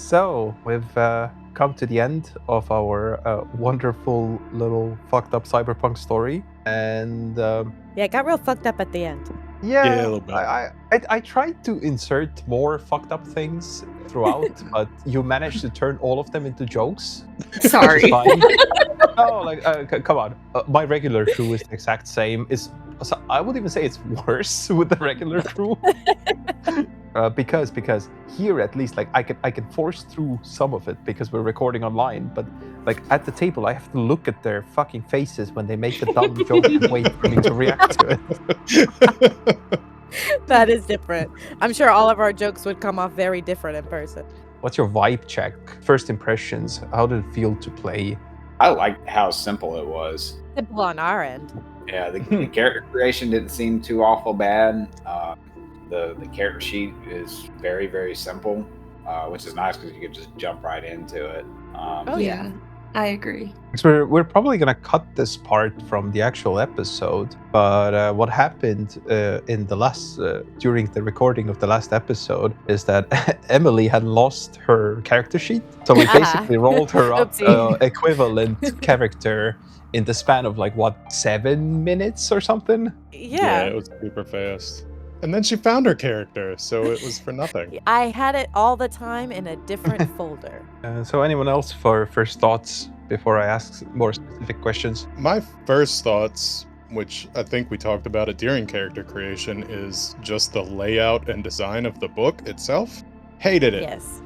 So we've come to the end of our wonderful little fucked up cyberpunk story, and Yeah, it got real fucked up at the end. Yeah, a little bit. I tried to insert more fucked up things throughout, but you managed to turn all of them into jokes. Sorry. Which is fine. Oh, like come on, my regular crew is the exact same. So I would even say it's worse with the regular crew. Because here at least like I can force through some of it because we're recording online, but like at the table I have to look at their fucking faces when they make the dumb joke and wait for me to react to it. That is different. I'm sure all of our jokes would come off very different in person. What's your vibe check? First impressions, how did it feel to play? I liked how simple it was. Simple on our end. Yeah, the character creation didn't seem too awful bad. The character sheet is very, very simple, which is nice because you could just jump right into it. Yeah, I agree. So we're probably gonna cut this part from the actual episode, but what happened in the last during the recording of the last episode is that Emily had lost her character sheet, so we basically rolled her up equivalent character in the span of like what 7 minutes or something. Yeah, it was super fast. And then she found her character, so it was for nothing. I had it all the time in a different folder. So anyone else for first thoughts before I ask more specific questions? My first thoughts, which I think we talked about it during character creation, is just the layout and design of the book itself. Hated it. Yes.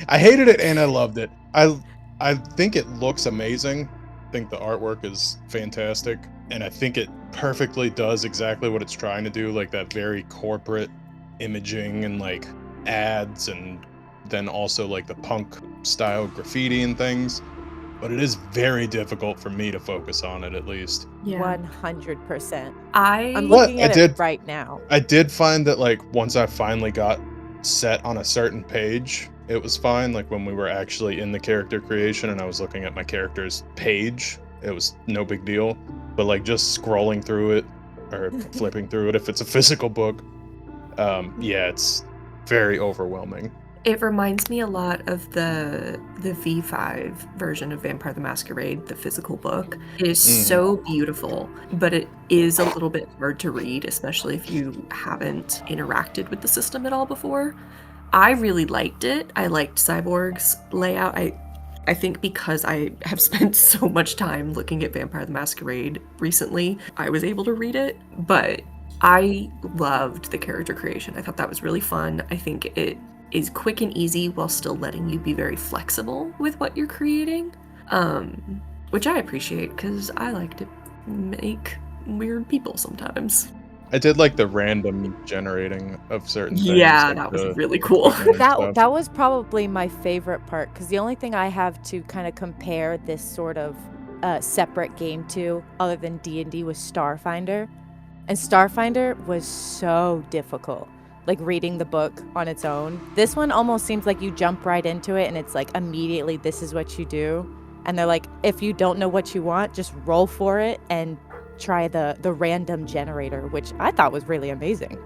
I hated it and I loved it. I think it looks amazing. I think the artwork is fantastic. And I think it perfectly does exactly what it's trying to do, like that very corporate imaging and like ads, and then also like the punk style graffiti and things. But it is very difficult for me to focus on it, at least. Yeah. 100%. I'm I looking at it right now. I did find that like once I finally got set on a certain page, it was fine. Like when we were actually in the character creation and I was looking at my character's page, it was no big deal. But like just scrolling through it or flipping through it, if it's a physical book, it's very overwhelming. It reminds me a lot of the V5 version of Vampire the Masquerade, the physical book. It is so beautiful, but it is a little bit hard to read, especially if you haven't interacted with the system at all before. I really liked it. I liked Cyborg's layout. I think because I have spent so much time looking at Vampire the Masquerade recently, I was able to read it, but I loved the character creation. I thought that was really fun. I think it is quick and easy while still letting you be very flexible with what you're creating, which I appreciate because I like to make weird people sometimes. I did like the random generating of certain things. Yeah, like that was really cool. That was probably my favorite part, because the only thing I have to kind of compare this sort of separate game to, other than D&D, was Starfinder. And Starfinder was so difficult, like reading the book on its own. This one almost seems like you jump right into it and it's like immediately this is what you do. And they're like, if you don't know what you want, just roll for it and try the random generator, which I thought was really amazing.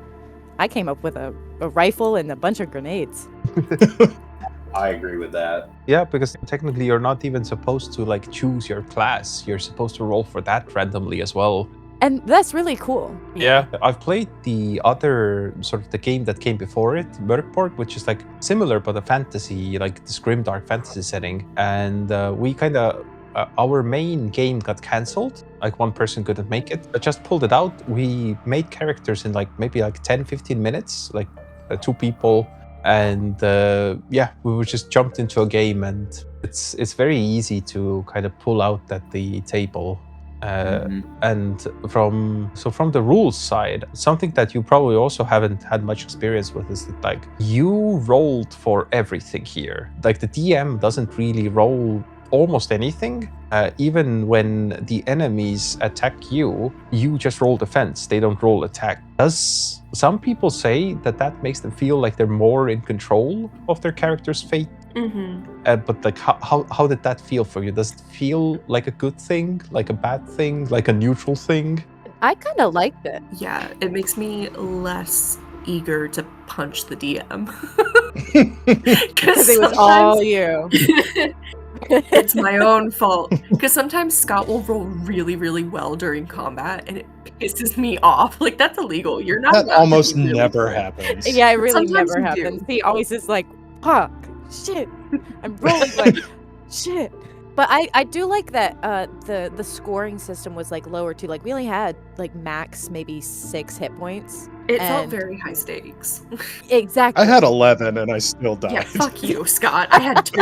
I came up with a rifle and a bunch of grenades. I agree with that. Yeah, because technically you're not even supposed to like choose your class. You're supposed to roll for that randomly as well. And that's really cool. Yeah, I've played the other sort of the game that came before it, Mörkborg, which is like similar but a fantasy, like this grimdark fantasy setting. And we kind of our main game got cancelled. Like one person couldn't make it. I just pulled it out. We made characters in like maybe like 10-15 minutes, like 2 people. And we just jumped into a game, and it's very easy to kind of pull out at the table. And from the rules side, something that you probably also haven't had much experience with is that like you rolled for everything here. Like the DM doesn't really roll almost anything. Even when the enemies attack you, you just roll defense. They don't roll attack. Does some people say that makes them feel like they're more in control of their character's fate? But like, how did that feel for you? Does it feel like a good thing, like a bad thing, like a neutral thing? I kind of liked it. Yeah, it makes me less eager to punch the DM. Because it was all you. It's my own fault. Because sometimes Scott will roll really, really well during combat, and it pisses me off. Like, that's illegal. You're not. That allowed to almost be really never good. happens. Yeah, it really Sometimes never you do. happens. He always is like, fuck, shit, I'm rolling like shit. But I do like that the scoring system was like lower too. Like we only had like max maybe 6 hit points. It felt And- very high stakes. Exactly. I had 11 and I still died. Yeah, fuck you, Scott. I had 2.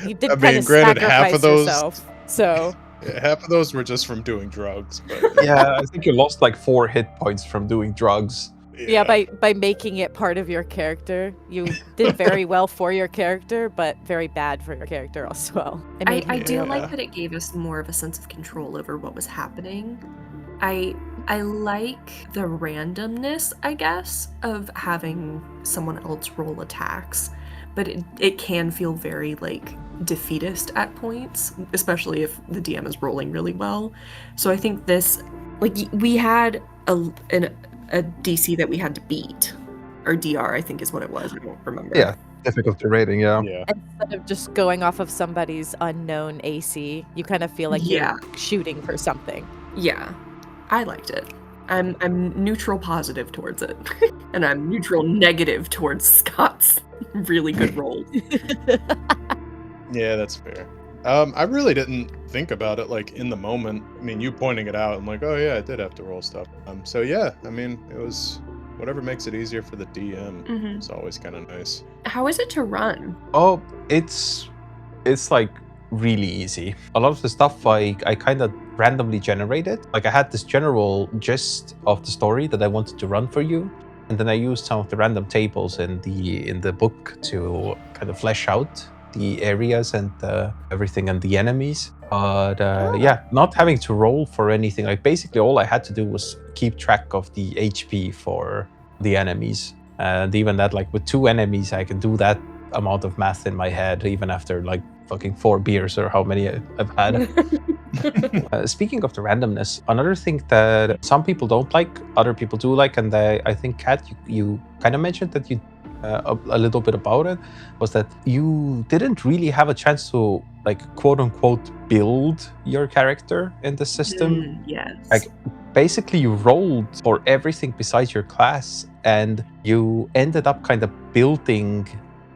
You did I kind mean, of granted, sacrifice half of those- yourself. So Half of those were just from doing drugs, but Yeah, I think you lost like 4 hit points from doing drugs. yeah, by making it part of your character, you did very well for your character, but very bad for your character as well. It made I you- do Yeah. like that it gave us more of a sense of control over what was happening. I like the randomness, I guess, of having someone else roll attacks, but it can feel very like defeatist at points, especially if the DM is rolling really well. So I think this, like, we had a DC that we had to beat, or DR, I think is what it was. I don't remember. Yeah, difficulty rating, yeah. Yeah. Instead of just going off of somebody's unknown AC, you kind of feel like Yeah. you're shooting for something. Yeah, I liked it. I'm neutral positive towards it, and I'm neutral negative towards Scott's really good roll. Yeah, that's fair. I really didn't think about it like in the moment. I mean, you pointing it out, I'm like, oh yeah, I did have to roll stuff. So yeah, I mean, it was whatever makes it easier for the DM. Mhm. It's always kind of nice. How is it to run? Oh, it's like really easy. A lot of the stuff I kind of randomly generated. Like I had this general gist of the story that I wanted to run for you, and then I used some of the random tables in the book to kind of flesh out the areas and everything and the enemies. But yeah, not having to roll for anything. Like basically all I had to do was keep track of the HP for the enemies. And even that, like with 2 enemies, I can do that amount of math in my head, even after like fucking 4 beers or how many I've had. Speaking of the randomness, another thing that some people don't like, other people do like, and I think, Kat, you kind of mentioned that you a little bit about it, was that you didn't really have a chance to like quote unquote build your character in the system. Yes. Like basically you rolled for everything besides your class, and you ended up kind of building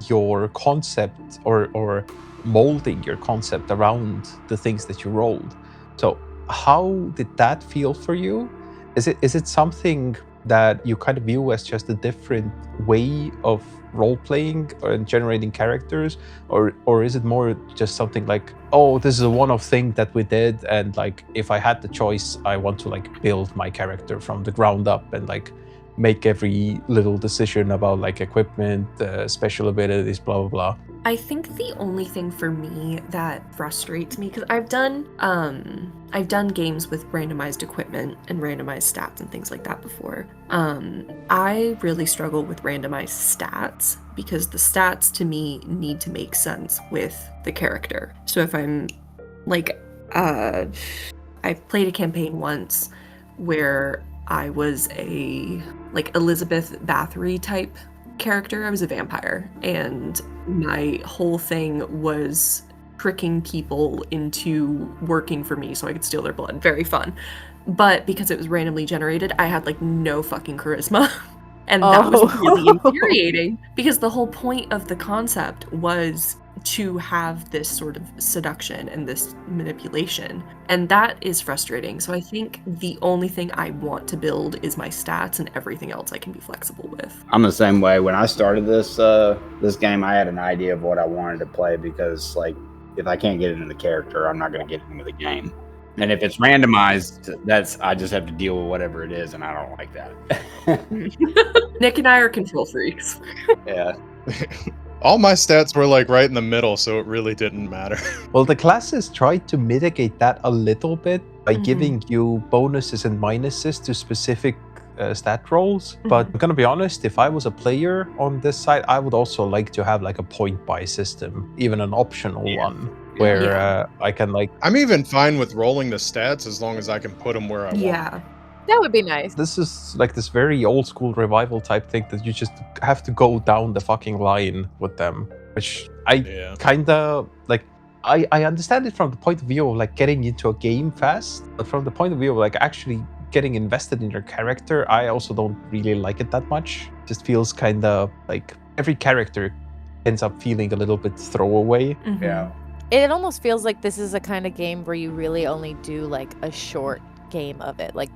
your concept or molding your concept around the things that you rolled. So how did that feel for you? Is it something that you kind of view as just a different way of role-playing and generating characters, or is it more just something like, oh, this is a one-off thing that we did, and like if I had the choice, I want to like build my character from the ground up and like make every little decision about like equipment, special abilities, blah blah blah? I think the only thing for me that frustrates me, because I've done games with randomized equipment and randomized stats and things like that before. I really struggle with randomized stats because the stats to me need to make sense with the character. So if I'm like, I played a campaign once where I was a like Elizabeth Bathory type character. I was a vampire, and my whole thing was tricking people into working for me so I could steal their blood. Very fun. But because it was randomly generated, I had like no fucking charisma. And that was really infuriating because the whole point of the concept was to have this sort of seduction and this manipulation. And that is frustrating. So I think the only thing I want to build is my stats, and everything else I can be flexible with. I'm the same way. When I started this game, I had an idea of what I wanted to play because, like, if I can't get into the character, I'm not going to get into the game. And if it's randomized, I just have to deal with whatever it is, and I don't like that. Nick and I are control freaks. Yeah. All my stats were like right in the middle, so it really didn't matter. Well, the classes tried to mitigate that a little bit by giving you bonuses and minuses to specific stat rolls. But I'm gonna be honest, if I was a player on this side, I would also like to have like a point buy system, even an optional one, where I can like. I'm even fine with rolling the stats as long as I can put them where I want. Yeah. That would be nice. This is like this very old school revival type thing that you just have to go down the fucking line with them, which I Yeah. kind of like. I understand it from the point of view of like getting into a game fast, but from the point of view of like actually getting invested in your character, I also don't really like it that much. It just feels kind of like every character ends up feeling a little bit throwaway. Mhm. Yeah. It almost feels like this is a kind of game where you really only do like a short game of it. Like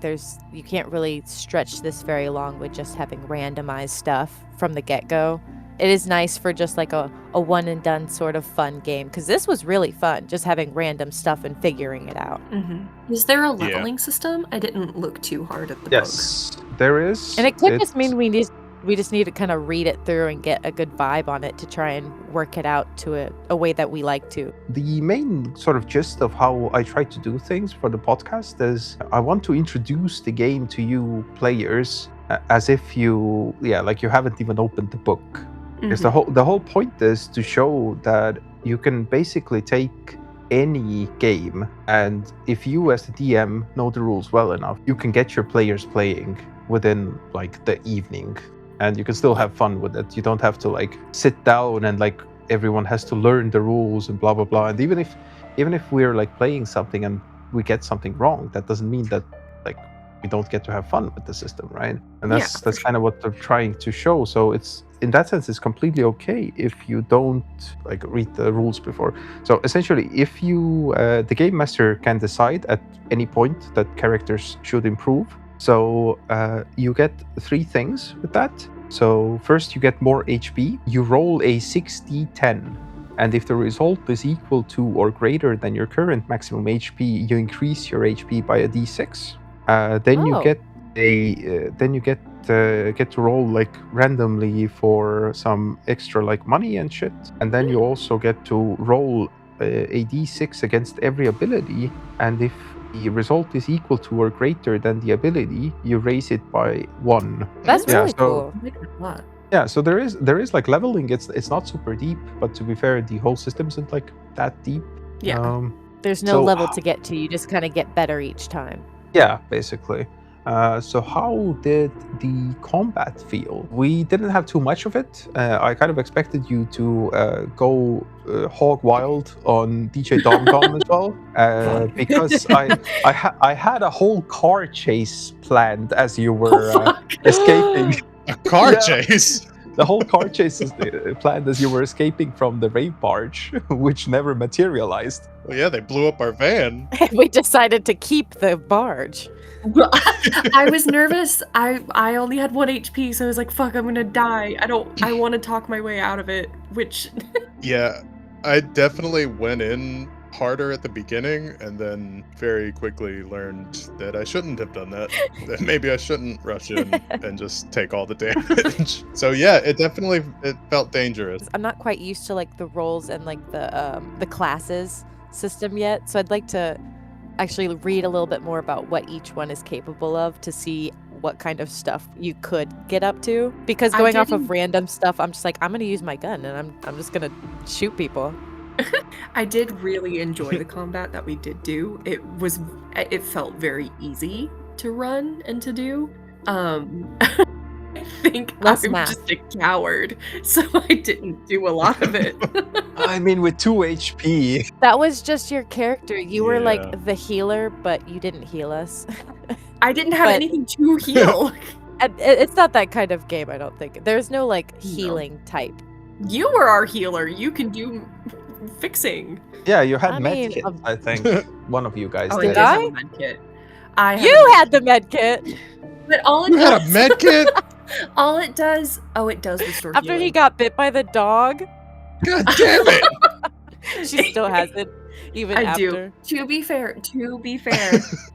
you can't really stretch this very long with just having randomized stuff from the get-go. It is nice for just like a one and done sort of fun game, because this was really fun, just having random stuff and figuring it out. Is there a leveling system? I didn't look too hard at the book. Yes, there is. And it could just It's- mean we just need to kind of read it through and get a good vibe on it to try and work it out to a way that we like to. The main sort of gist of how I try to do things for the podcast is I want to introduce the game to you players as if you haven't even opened the book. Because the whole point is to show that you can basically take any game, and if you as the DM know the rules well enough, you can get your players playing within like the evening, and you can still have fun with it. You don't have to like sit down and like everyone has to learn the rules and blah blah blah. And even if we're like playing something and we get something wrong, that doesn't mean that like we don't get to have fun with the system, right? And that's kind of what they're trying to show. So it's in that sense, it's completely okay if you don't like read the rules before. So essentially, if you the game master can decide at any point that characters should improve. So you get 3 things with that. So first, you get more HP. You roll a 6d10. And if the result is equal to or greater than your current maximum HP, you increase your HP by a d6. Then you get to roll like randomly for some extra like money and shit. And then you also get to roll a d6 against every ability. And if the result is equal to or greater than the ability, you raise it by 1. That's Yeah, really so- cool. I like that a lot. Yeah, so there is like leveling. It's not super deep, but to be fair, the whole system isn't like that deep. Yeah. There's no So- level to get to. You just kind of get better each time. Yeah, basically. So how did the combat feel? We didn't have too much of it. I kind of expected you to go hog wild on DJ Dom Dom as well, because I had a whole car chase planned as you were escaping. A car Yeah. chase. The whole car chase is planned as you were escaping from the Rave Barge, which never materialized. Well, yeah, they blew up our van. We decided to keep the barge. Well, I was nervous. I only had 1 HP, so I was like, "Fuck, I'm gonna die." I want to talk my way out of it. Which, Yeah, I definitely went in harder at the beginning and then very quickly learned that I shouldn't have done that. That maybe I shouldn't rush in and just take all the damage. So yeah, it felt dangerous. I'm not quite used to like the roles and like the classes system yet, so I'd like to actually read a little bit more about what each one is capable of to see what kind of stuff you could get up to. Because I going off of didn't- random stuff, I'm just like, I'm gonna use my gun and I'm just gonna shoot people. I did really enjoy the combat that we did do. It felt very easy to run and to do. I think Less I'm math. just a coward, so I didn't do a lot of it. I mean, with 2 HP. That was just your character. You were Yeah. like the healer, but you didn't heal us. I didn't have But- anything to heal. And it's not that kind of game, I don't think. There's no like No. healing type. You were our healer. You can do fixing. Yeah, you had I mean, medkit, I think. One of you guys Oh, did. did I I? did have a med kit. I had You a med had the med kit But all it You had a does, med kit? all it does, it does restore after he healing. got bit by the dog. God damn it! She still has it, even I after. do. To be fair,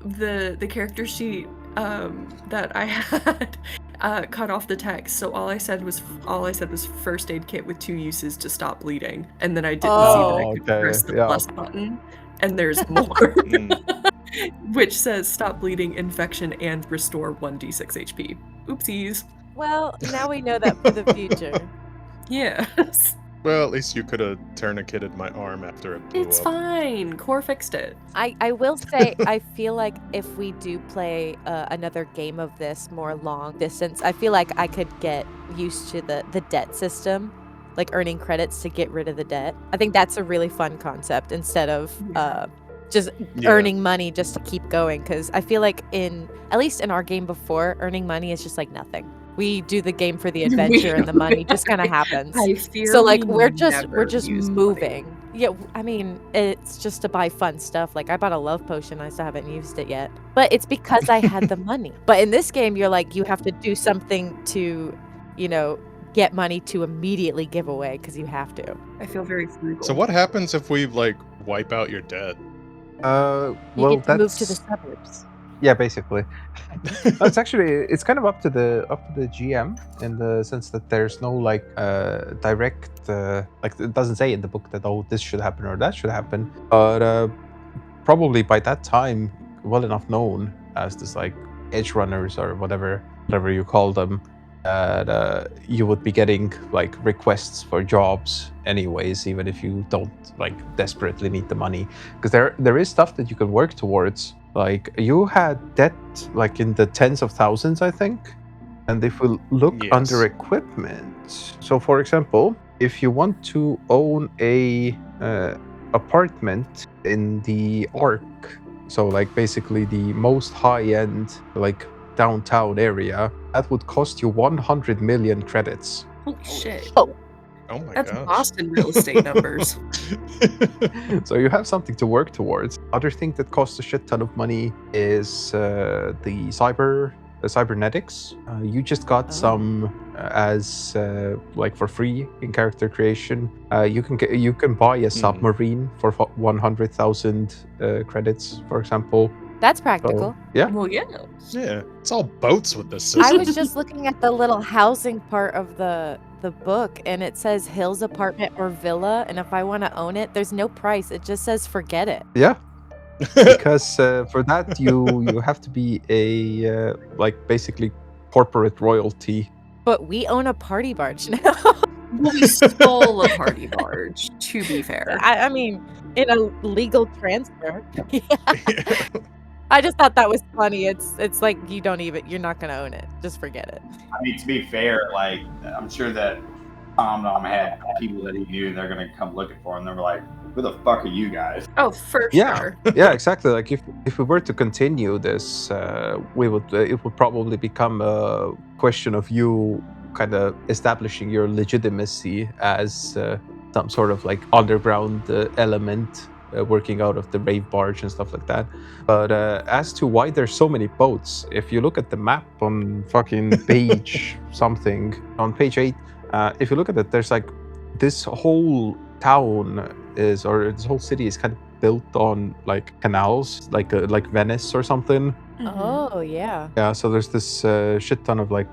the character sheet that I had cut off the text. So all I said was first aid kit with 2 uses to stop bleeding, and then I didn't see that I could okay, press the yeah. plus button, and there's more, which says stop bleeding, infection, and restore 1d6 HP. Oopsies. Well, now we know that for the future. Yes. Well, at least you could have tourniqueted my arm after it blew It's up. fine. Core fixed it. I will say, I feel like if we do play another game of this more long distance, I feel like I could get used to the debt system, like earning credits to get rid of the debt. I think that's a really fun concept instead of just earning money just to keep going. Because I feel like at least in our game before, earning money is just like nothing. We do the game for the adventure and the money just kind of happens. I fear So like we we're just never used moving. money. Yeah, I mean it's just to buy fun stuff. Like I bought a love potion, I still haven't used it yet. But it's because I had the money. But in this game you're like you have to do something to, get money to immediately give away because you have to. I feel very frugal. So what happens if we wipe out your debt? You Well, get to move to the that's suburbs. yeah, basically. It's kind of up to the GM in the sense that there's no like direct like it doesn't say in the book that this should happen or that should happen, but probably by that time well enough known as this like edge runners or whatever you call them, that you would be getting like requests for jobs anyways, even if you don't like desperately need the money, because there is stuff that you can work towards. Like you had debt like in the tens of thousands, I think. And if we look Yes. under equipment, so for example, if you want to own a apartment in the Arc, so like basically the most high-end like downtown area, that would cost you 100 million credits. Holy shit. Oh my That's gosh. Boston real estate numbers. So you have something to work towards. Other thing that costs a shit ton of money is the cybernetics. You just got some as like for free in character creation. You can buy a submarine for 100,000 credits, for example. That's practical. Yeah. Well, yeah. Yeah, it's all boats with this I system. was just looking at the little housing part of the book, and it says Hills apartment or villa, and if I want to own it, there's no price. It just says forget it. Yeah. Because for that you have to be a like basically corporate royalty. But we own a party barge now. Well, we stole a party barge, to be fair. I mean, in a legal transfer. Yeah. I just thought that was funny. It's like you're not gonna own it. Just forget it. I mean, to be fair, like I'm sure that Tom had people that he knew they're gonna come looking for him. They were like, "Who the fuck are you guys?" Oh, for Yeah. sure. Yeah, exactly. Like if we were to continue this, it would probably become a question of you kind of establishing your legitimacy as some sort of like underground element working out of the Rave Barge and stuff like that. But as to why there's so many boats, if you look at the map on fucking page something, on page 8, if you look at it, there's like this whole town this whole city is kind of built on like canals, like Venice or something. Oh yeah. Yeah, so there's this shit ton of like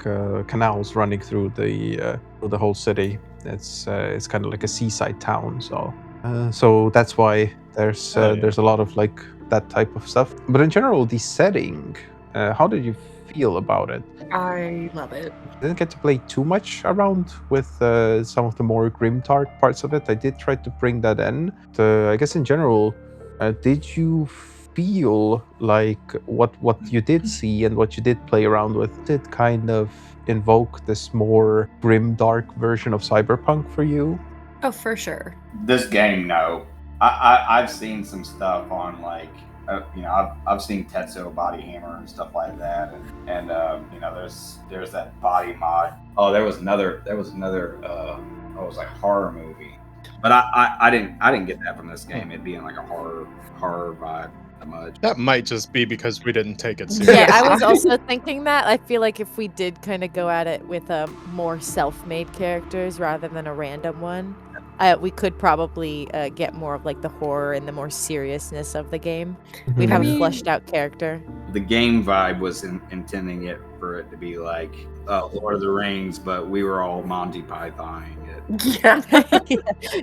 canals running through the whole city. It's kind of like a seaside town, so that's why there's a lot of like that type of stuff. But in general, the setting, how did you feel about it? I love it. Didn't get to play too much around with some of the more grimdark parts of it. I did try to bring that in. I guess in general, did you feel like what you did see and what you did play around with did kind of invoke this more grimdark version of cyberpunk for you? Oh, for sure. This game, no. I've seen some stuff on like, I've seen Tetsuo Body Hammer and stuff like that, and there's that body mod. Oh, there was another it was like horror movie, but I didn't get that from this game. It being like a horror vibe that much. That might just be because we didn't take it seriously. Yeah, I was also thinking that. I feel like if we did kind of go at it with more self-made characters rather than a random one, we could probably get more of like the horror and the more seriousness of the game. We'd have a fleshed out character. The game vibe was intending it for it to be like Lord of the Rings, but we were all Monty Pythoning it. Yeah.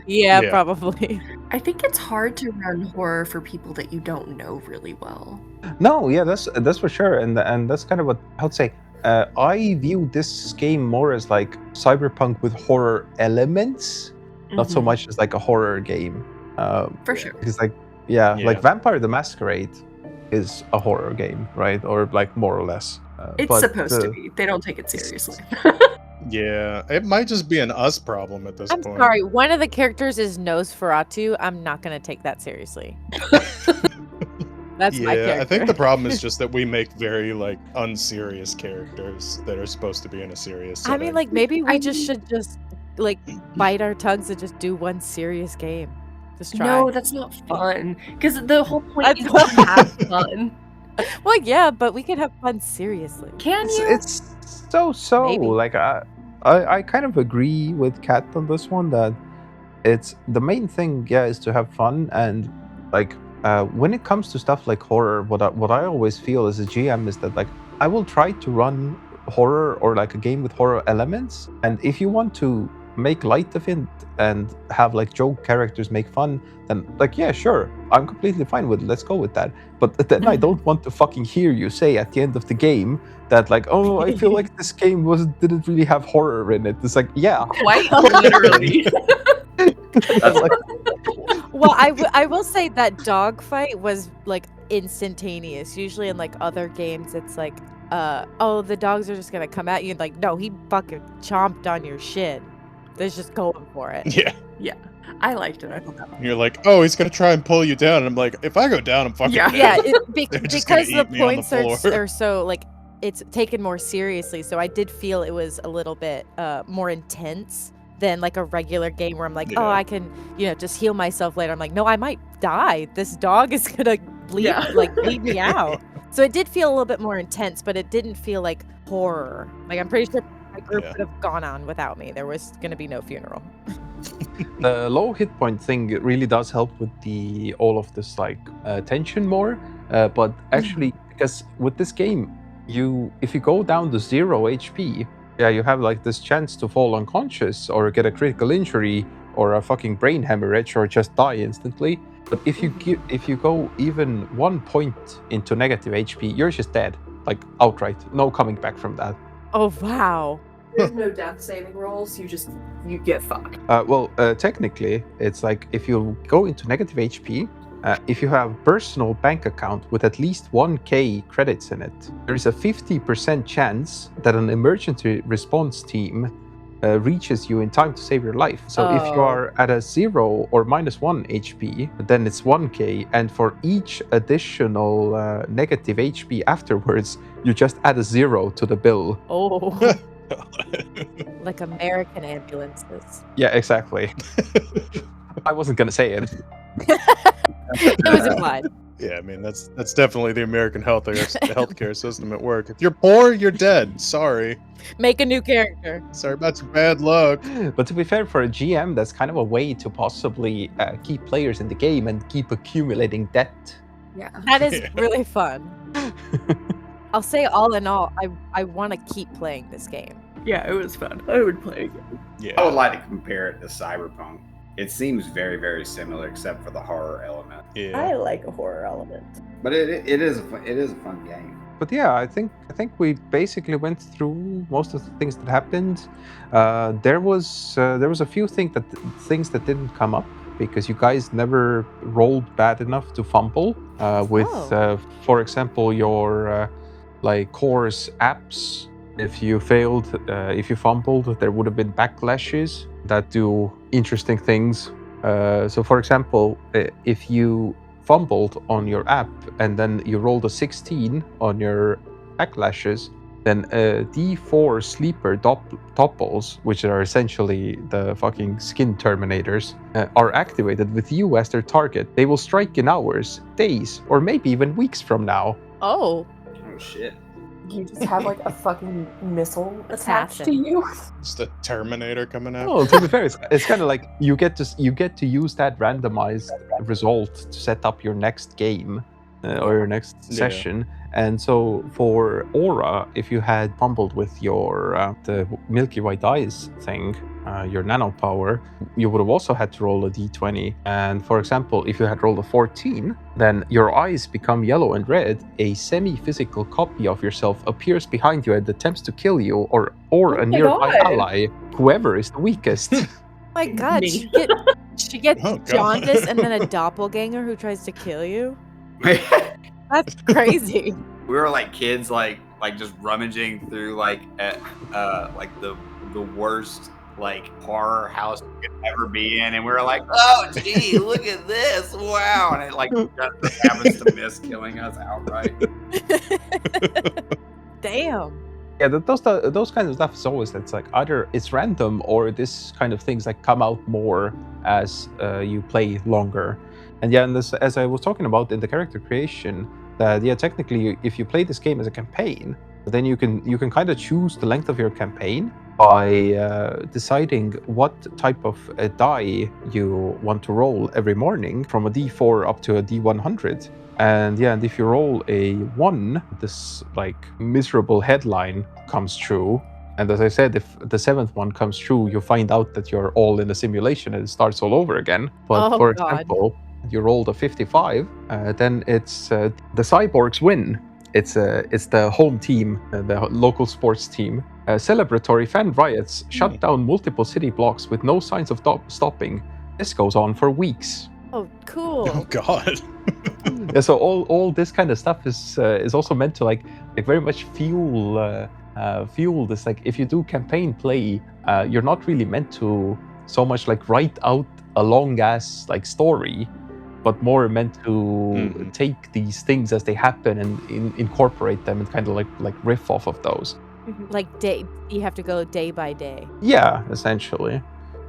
Yeah, Yeah. probably. I think it's hard to run horror for people that you don't know really well. No, yeah, that's for sure, and that's kind of what I would say. I view this game more as like cyberpunk with horror elements, not so Mhm. much as like a horror game. For sure. Because like Yeah. like Vampire the Masquerade is a horror game, right? Or like more or less. It's but, supposed to be. They don't take it seriously. Yeah, it might just be an us problem at this I'm point. sorry, one of the characters is Nosferatu. I'm not going to take that seriously. That's my character. I think the problem is just that we make very like unserious characters that are supposed to be in a serious setting. I mean, like, maybe we should just, like, bite our tongues and just do one serious game. Just try. No, that's not fun. Because the whole point That's is to have fun. Well, yeah, but we can have fun seriously. Can you? it's so Maybe. like I kind of agree with Kat on this one that it's the main thing, is to have fun. And like when it comes to stuff like horror, what I always feel as a GM is that like I will try to run horror or like a game with horror elements, and if you want to make light of it and have like joke characters make fun, then like sure, I'm completely fine with it. Let's go with that. But then I don't want to fucking hear you say at the end of the game that like, oh, I feel like this game didn't really have horror in it. It's like, Quite literally. That's like Well, I will say that dogfight was like instantaneous. Usually in like other games, it's like, oh, the dogs are just gonna come at you. And like, no, he fucking chomped on your shin. They're just going for it. Yeah. I liked it. I thought that was And you're like, oh, he's gonna try and pull you down, and I'm like, if I go down, I'm fucking Yeah. dead. Yeah, They're just gonna because the eat me on the points are, floor. are so like it's taken more seriously. So I did feel it was a little bit more intense than like a regular game where I'm like, oh, Yeah. I can just heal myself later. I'm like, no, I might die. This dog is gonna bleed Yeah. bleed me out. So it did feel a little bit more intense, but it didn't feel like horror. Like I'm pretty sure my group Yeah. would have gone on without me. There was gonna be no funeral. the low hit point thing really does help with the all of this like tension more. But actually, because with this game, if you go down to 0 HP, you have like this chance to fall unconscious or get a critical injury or a fucking brain hemorrhage or just die instantly. But if you go even 1 point into negative HP, you're just dead, like outright, no coming back from that. Oh wow. There's no death saving rolls. You get fucked. Technically, it's like if you go into negative HP, if you have personal bank account with at least 1k credits in it, there is a 50% chance that an emergency response team reaches you in time to save your life. So if you Oh. are at a 0 or -1 HP, then it's 1k, and for each additional negative HP afterwards, you just add a 0 to the bill. Oh. Like American ambulances. Yeah, exactly. I wasn't gonna say it. It was implied. Yeah, I mean that's definitely the American healthcare system at work. If you're poor, you're dead. Sorry. Make a new character. Sorry about your bad luck. But to be fair, for a GM, that's kind of a way to possibly keep players in the game and keep accumulating debt. Yeah. That is Yeah. really fun. I'll say all in all, I want to keep playing this game. Yeah, it was fun. I would play again. Yeah. I would like to compare it to Cyberpunk. It seems very, very similar, except for the horror element. Yeah. like a horror element. But it is a fun game. But yeah, I think we basically went through most of the things that happened. There was a few things that didn't come up because you guys never rolled bad enough to fumble with, for example, your like course apps. If you failed, if you fumbled, there would have been backlashes that do interesting things. So, for example, if you fumbled on your app and then you rolled a 16 on your backlashes, then D4 sleeper topples, which are essentially the fucking skin terminators, are activated with you as their target. They will strike in hours, days, or maybe even weeks from now. Oh. Oh shit! You just have like a fucking missile attached to Assassin. you. Just a Terminator coming out. Oh, to be fair, it's kind of like you get to use that randomized result to set up your next game or your next Yeah. session. And so for Aura, if you had fumbled with your the Milky White Eyes thing, your nano power, you would have also had to roll a d20. And for example, if you had rolled a 14, then your eyes become yellow and red. A semi-physical copy of yourself appears behind you and attempts to kill you or Oh a my nearby God. ally, whoever is the weakest. My God, Me. she gets Oh, God. jaundice and then a doppelganger who tries to kill you. That's crazy. We were like kids, like just rummaging through like the worst like horror house you could ever be in, and we were like, oh gee, look at this, wow, and it like just happens to miss killing us outright. Damn. Yeah, those kinds of stuff is always, it's like either it's random or this kind of things like come out more as you play longer. And yeah, and this, as I was talking about in the character creation, that yeah, technically if you play this game as a campaign, then you can kind of choose the length of your campaign by deciding what type of die you want to roll every morning, from a D4 up to a D100. And yeah, and if you roll a 1, this like miserable headline comes true. And as I said, if the 7th one comes true, you find out that you're all in a simulation and it starts all over again. But Oh, for God. example, you rolled a 55, then it's the cyborgs win. It's the home team, the local sports team. Celebratory fan riots shut down multiple city blocks with no signs of stopping. This goes on for weeks. Oh, cool. Oh God. Yeah, so all this kind of stuff is also meant to like very much fuel this. Like if you do campaign play, you're not really meant to so much like write out a long ass like story, but more meant to take these things as they happen and incorporate them and kind of like riff off of those. Like you have to go day by day. Yeah, essentially.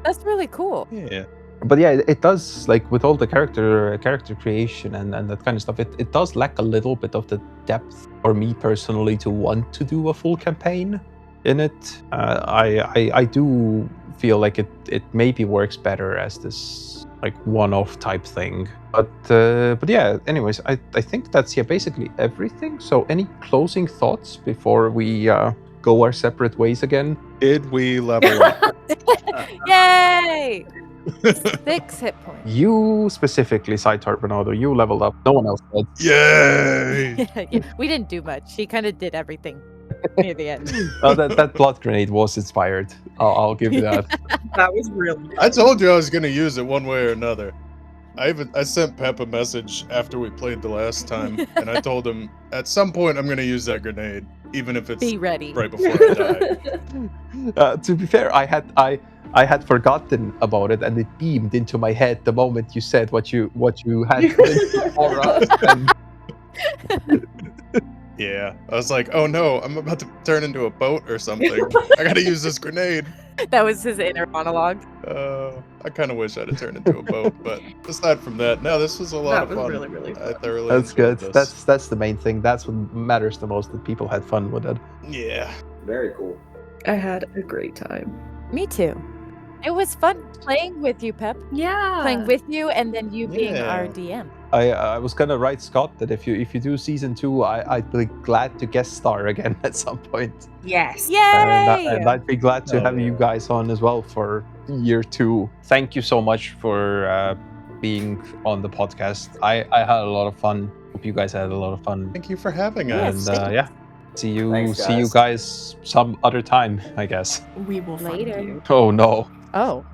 That's really cool. Yeah. But yeah, it does, like with all the character creation and that kind of stuff, it does lack a little bit of the depth for me personally to want to do a full campaign in it. I do feel like it maybe works better as this like one-off type thing. But yeah, anyways, I think that's basically everything. So any closing thoughts before we go our separate ways again? Did we level up? Yay! 6 hit points. You specifically, Sidetar Bernardo, you leveled up. No one else did. Yay! Yeah, we didn't do much. She kind of did everything near the end. That blood grenade was inspired. I'll give you that. That was really I told you I was gonna use it one way or another. I sent Pep a message after we played the last time, and I told him at some point I'm gonna use that grenade, even if it's Be ready. right before I die. To be fair, I had forgotten about it, and it beamed into my head the moment you said what you had for us. And Yeah, I was like, oh no, I'm about to turn into a boat or something. I gotta use this grenade. That was his inner monologue. I kind of wish I'd have turned into a boat, but aside from that, no, this was a lot of That was fun. really, really I fun. thoroughly that's good. enjoyed this. That's the main thing. That's what matters the most, that people had fun with it. Yeah. Very cool. I had a great time. Me too. It was fun playing with you, Pep. Yeah. Playing with you and then you being Yeah. our DM. I was gonna write Scott that if you do season 2, I'd be glad to guest star again at some point. Yes. Yay! And I'd be glad to Oh, have yeah. you guys on as well for year 2. Thank you so much for being on the podcast. I had a lot of fun. Hope you guys had a lot of fun. Thank you for having Yes, us. And yeah, see you Thanks, see you guys some other time, I guess. We will find Later. you. Oh no, Oh.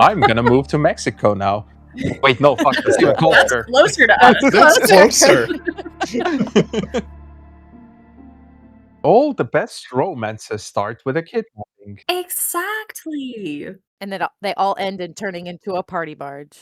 I'm gonna move to Mexico now. Wait, no, fuck, that's even closer. Closer to us. That's closer. All the best romances start with a kidnapping. Exactly. And then they all end in turning into a party barge.